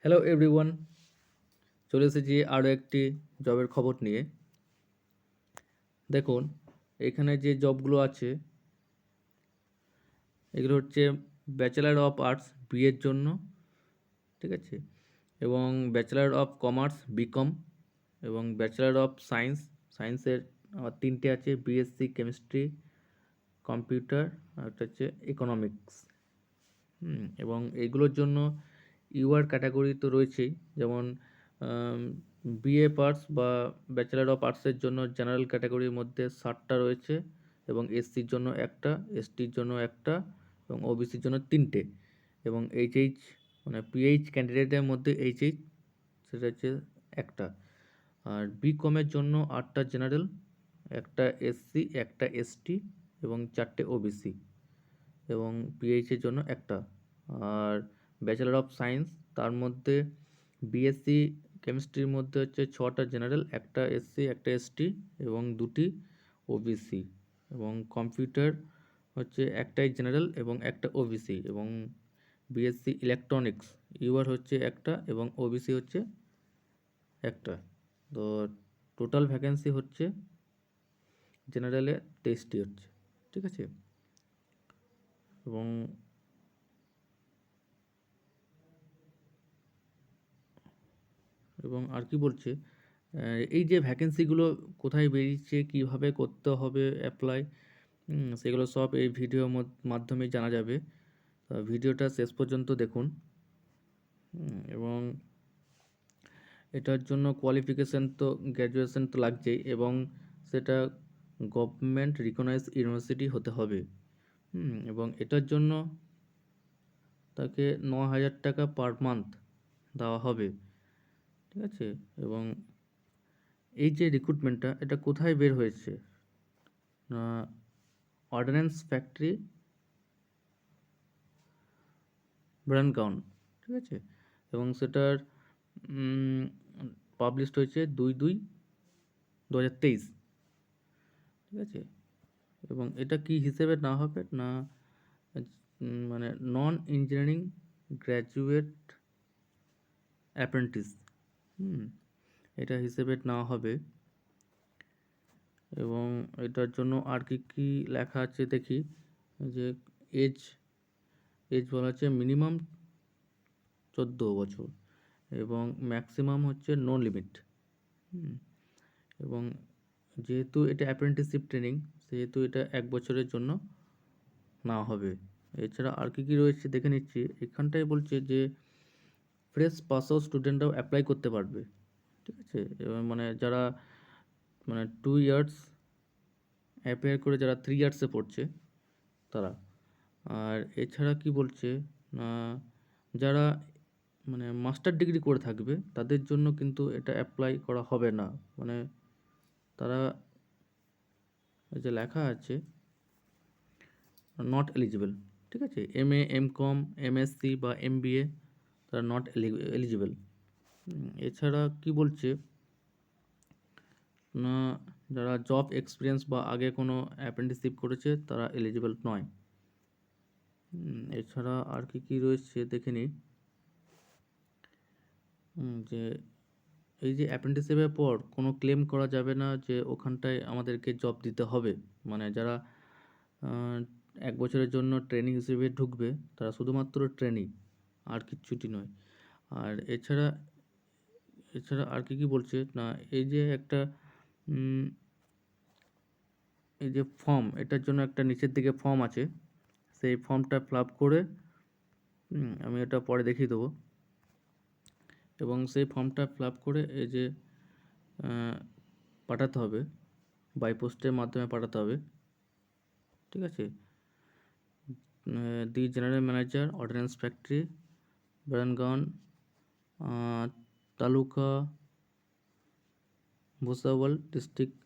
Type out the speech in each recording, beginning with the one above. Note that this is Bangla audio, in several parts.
হ্যালো এভরিওয়ান, চলে এসেছি আরও একটি জবের খবর নিয়ে। দেখুন, এখানে যে জবগুলো আছে এগুলো হচ্ছে ব্যাচেলার অফ আর্টস বিএর জন্য, ঠিক আছে, এবং ব্যাচেলার অফ কমার্স বিকম, এবং ব্যাচেলার অফ সায়েন্সের আমার তিনটে আছে, বিএসসি কেমিস্ট্রি, কম্পিউটার, আর একটা হচ্ছে ইকোনমিক্স। এবং এইগুলোর জন্য ইউআর ক্যাটাগরি তো রয়েছেই, যেমন বিএ পার্টস বা ব্যাচেলার অফ আর্টসের জন্য জেনারেল ক্যাটাগরির মধ্যে 60টা রয়েছে, এবং এসসির জন্য একটা, এসটির জন্য একটা, এবং ওবিসির জন্য তিনটে, এবং এইচএইচ মানে পিএইচ ক্যান্ডিডেটের মধ্যে এইচএইচ সেটা হচ্ছে একটা। আর বিকমের জন্য 8টা জেনারেল, একটা এসসি, একটা এসটি, এবং 4টে ওবিসি, এবং পিএইচের জন্য একটা। আর ব্যাচেলার অফ সায়েন্স তার মধ্যে বিএসসি কেমিস্ট্রির মধ্যে হচ্ছে 6টা জেনারেল, একটা এসসি, একটা এসটি, এবং 2টি ওবিসি, এবং কম্পিউটার হচ্ছে একটাই জেনারেল এবং একটা ওবিসি, এবং বিএসসি ইলেকট্রনিক্স ইউআর হচ্ছে একটা এবং ওবিসি হচ্ছে একটা। তো টোটাল ভ্যাকেন্সি হচ্ছে জেনারেলে 23টি হচ্ছে, ঠিক আছে। এবং এবং আর কি বলছে, এই যে ভ্যাকেন্সিগুলো কোথায় বেরিয়েছে, কিভাবে করতে হবে অ্যাপ্লাই, সেগুলো সব এই ভিডিওর মাধ্যমে জানা যাবে। ভিডিওটা শেষ পর্যন্ত দেখুন। এবং এটার জন্য কোয়ালিফিকেশান তো গ্র্যাজুয়েশন তো লাগছেই, এবং সেটা গভর্নমেন্ট রিকগনাইজ ইউনিভার্সিটি হতে হবে। এবং এটার জন্য তাকে 9,000 টাকা পার মান্থ দেওয়া হবে, ঠিক আছে। এবং এই যে রিক্রুটমেন্টটা, এটা কোথায় বের হয়েছে? অর্ডিন্যান্স ফ্যাক্টরি ব্রানগাউন, ঠিক আছে। এবং সেটার পাবলিশড হয়েছে 2/2/2023, ঠিক আছে। এবং এটা কি হিসেবে না হবে না, মানে নন ইঞ্জিনিয়ারিং গ্র্যাজুয়েট অ্যাপ্রেন্টিস, এটা হিসেবে নেওয়া হবে। এবং এটার জন্য আর কি কি লেখা আছে দেখি, যে এজ এজ বলা আছে মিনিমাম 14 বছর, এবং ম্যাক্সিমাম হচ্ছে নো লিমিট। এবং যেহেতু এটা অ্যাপ্রেন্টিসশিপ ট্রেনিং, সেহেতু এটা 1 বছরের জন্য নেওয়া হবে। এছাড়া আর কি কি রয়েছে দেখে নিচ্ছি। এখানটায় বলছে যে ফ্রেশ পাস আউট স্টুডেন্টরাও অ্যাপ্লাই করতে পারবে, ঠিক আছে। এবং মানে যারা 2 ইয়ার্স অ্যাপিয়ার করে যারা 3 ইয়ার্সে পড়ছে তারা। আর এছাড়া কি বলছে না, যারা মাস্টার ডিগ্রি করে থাকবে তাদের জন্য কিন্তু এটা অ্যাপ্লাই করা হবে না। তারা, এই যে লেখা আছে নট এলিজিবল, ঠিক আছে। এমএ, এমকম, এমএসসি বা এমবিএ তারা নট এলিজিবল। এছাড়া কি বলছে না, যারা জব এক্সপিরিয়েন্স বা আগে কোনো অ্যাপ্রেন্টিসশিপ করেছে তারা এলিজিবল নয়। এছাড়া আর কি কি রয়েছে দেখে নিই। যে এই যে অ্যাপ্রেন্টিসশিপের পর কোনো ক্লেম করা যাবে না যে ওখানটায় আমাদেরকে জব দিতে হবে। যারা 1 বছরের জন্য ট্রেনিং হিসেবে ঢুকবে তারা শুধুমাত্র ট্রেনিং, আর কিচ্ছুটি নয়। আর এছাড়া এছাড়া আর কি কি বলছে না, এই যে একটা এই যে ফর্ম, এটার জন্য একটা নিচের দিকে ফর্ম আছে, সেই ফর্মটা ফিল আপ করে আমি এটা পরে দেখিয়ে দেবো। এবং সেই ফর্মটা ফিল আপ করে এই যে পাঠাতে হবে, বাই পোস্টের মাধ্যমে পাঠাতে হবে, ঠিক আছে। The general manager ordnance factory Varangaon, taluka Bhusawal district,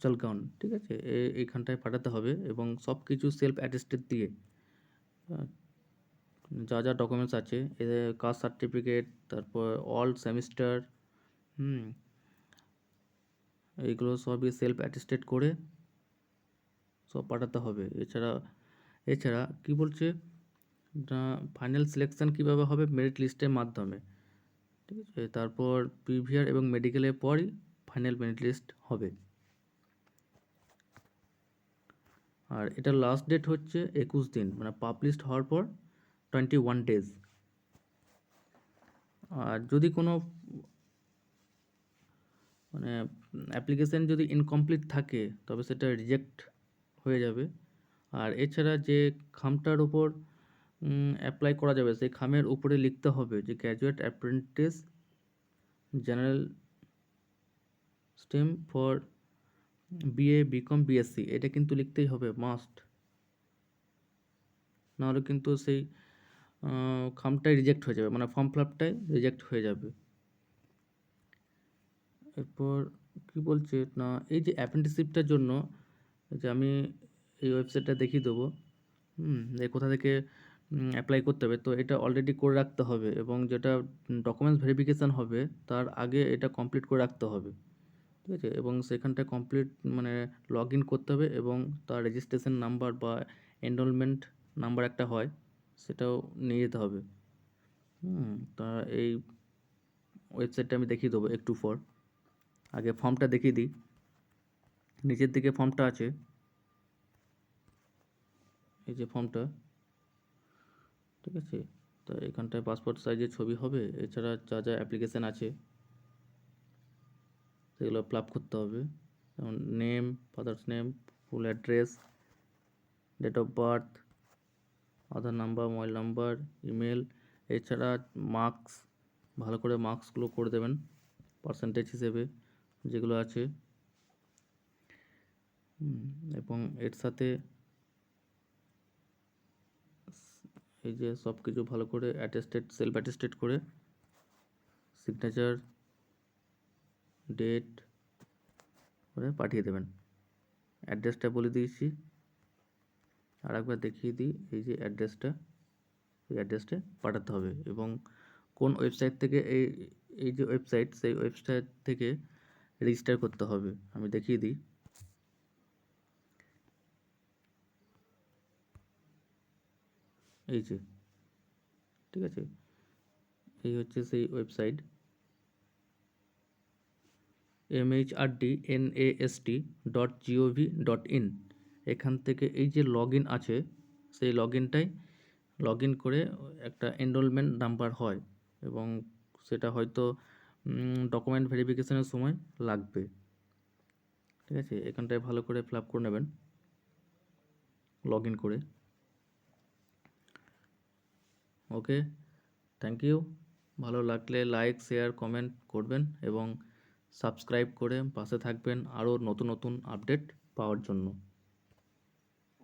Jalgaon, ঠিক আছে। এইখানটায় পাঠাতে হবে, এবং সব কিছু সেলফ অ্যাটেস্টেড দিয়ে যা যা ডকুমেন্টস আছে, কাস্ট সার্টিফিকেট, তারপর অল সেমিস্টার, এইগুলো সবই সেলফ অ্যাটেস্টেড করে সব পাঠাতে হবে। এছাড়া কি বলছে, ফাইনাল সিলেকশন কীভাবে হবে? মেরিট লিস্টের মাধ্যমে, ঠিক আছে। তারপর পিভিআর এবং মেডিকেলের পরই ফাইনাল মেরিট লিস্ট হবে। আর এটার লাস্ট ডেট হচ্ছে 21 দিন, মানে পাবলিশড হওয়ার পর 21 days। আর যদি কোনো মানে অ্যাপ্লিকেশান যদি ইনকমপ্লিট থাকে তবে সেটা রিজেক্ট হয়ে যাবে। আর এছাড়া যে খামটার উপর অ্যাপ্লাই করা যাবে সেই খামের উপরে লিখতে হবে যে graduate apprentice general stream for BA BCom BSc, এটা কিন্তু লিখতেই হবে, মাস্ট। নাহলে কিন্তু সেই খামটাই রিজেক্ট হয়ে যাবে, মানে ফর্ম ফিল আপটাই রিজেক্ট হয়ে যাবে। এরপর কি বলছে না, এই যে অ্যাপ্রেন্টিসশিপটার জন্য যে আমি এই ওয়েবসাইটটা দেখিয়ে দেবো, কোথা থেকে অ্যাপ্লাই করতে হবে। তো এটা অলরেডি করে রাখতে হবে, এবং যেটা ডকুমেন্টস ভেরিফিকেশান হবে তার আগে এটা কমপ্লিট করে রাখতে হবে, ঠিক আছে। এবং সেখানটায় কমপ্লিট মানে লগ ইন করতে হবে, এবং তার রেজিস্ট্রেশন নাম্বার বা এনরোলমেন্ট নাম্বার একটা হয়, সেটাও নিয়ে যেতে হবে। তা এই ওয়েবসাইটটা আমি দেখিয়ে দেবো একটু পর। আগে ফর্মটা দেখিয়ে দিই। নিচের দিকে ফর্মটা আছে, এই যে ফর্মটা, ঠিক আছে। তো এখানটায় পাসপোর্ট সাইজের ছবি হবে, এছাড়া যা যা অ্যাপ্লিকেশান আছে সেগুলো ফিল আপ করতে হবে, যেমন name, fathers name, full address, date of birth, Aadhaar number, mobile number, email. এছাড়া মার্কস, ভালো করে মার্কসগুলো করে দেবেন পার্সেন্টেজ হিসেবে যেগুলো আছে। এবং এর সাথে এই যে সব কিছু ভালো করে অ্যাটেস্টেড, সেলফ অ্যাটেস্টেড করে সিগনেচার, ডেট করে পাঠিয়ে দেবেন। অ্যাড্রেসটা বলে দিয়েছি, আর একবার দেখিয়ে দিই। এই যে অ্যাড্রেসটা, এই অ্যাড্রেসটা পাঠাতে হবে। এবং কোন ওয়েবসাইট থেকে এই যে ওয়েবসাইট, সেই ওয়েবসাইট থেকে রেজিস্টার করতে হবে আমি দেখিয়ে দিই। এই যে, ঠিক আছে, এই হচ্ছে সেই ওয়েবসাইট mhrd.nast.gov.in। এখান থেকে এই যে লগ ইন আছে, সেই লগ ইনটাই লগ ইন করে একটা এনরোলমেন্ট নাম্বার হয়, এবং সেটা হয়তো ডকুমেন্ট ভেরিফিকেশানের সময় লাগবে, ঠিক আছে। এখানটায় ভালো করে ফিল আপ করে নেবেন লগ ইন করে। ওকে, থ্যাংক ইউ। ভালো লাগলে লাইক, শেয়ার, কমেন্ট করবেন, এবং সাবস্ক্রাইব করে পাশে থাকবেন আরও নতুন নতুন আপডেট পাওয়ার জন্য।